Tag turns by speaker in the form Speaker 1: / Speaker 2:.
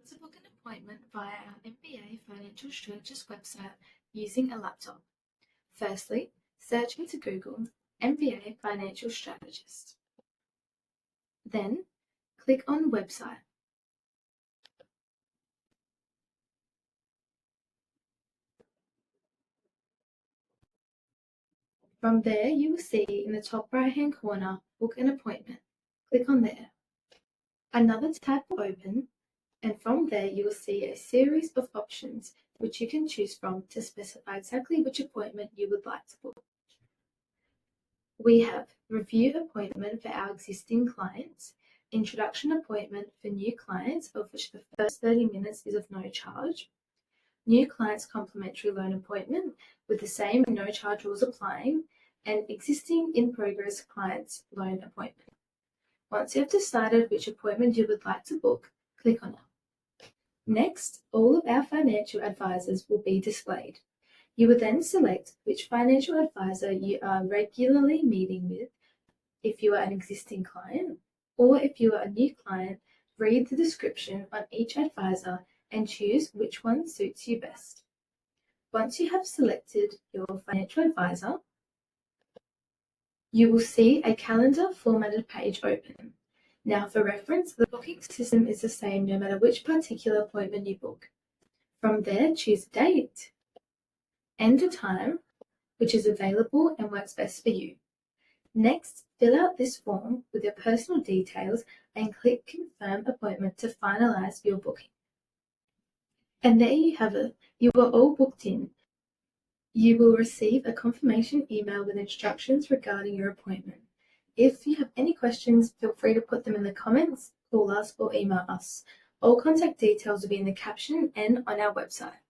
Speaker 1: to book an appointment via our MBA Financial Strategist website using a laptop. Firstly, search into Google MBA Financial Strategist. Then, click on Website. From there, you will see in the top right-hand corner, Book an Appointment. Click on there. Another tab will open, and from there you will see a series of options which you can choose from to specify exactly which appointment you would like to book. We have Review Appointment for our existing clients, Introduction Appointment for new clients, of which the first 30 minutes is of no charge, New Clients Complimentary Loan Appointment with the same no charge rules applying, and Existing in Progress Clients Loan Appointment. Once you have decided which appointment you would like to book, click on it. Next, all of our financial advisors will be displayed. You will then select which financial advisor you are regularly meeting with. If you are an existing client, or if you are a new client, read the description on each advisor and choose which one suits you best. Once you have selected your financial advisor, you will see a calendar formatted page open. Now, for reference, the booking system is the same no matter which particular appointment you book. From there, choose a date and a time which is available and works best for you. Next, fill out this form with your personal details and click Confirm Appointment to finalize your booking. And there you have it. You are all booked in. You will receive a confirmation email with instructions regarding your appointment. If you have any questions, feel free to put them in the comments, call us, or email us. All contact details will be in the caption and on our website.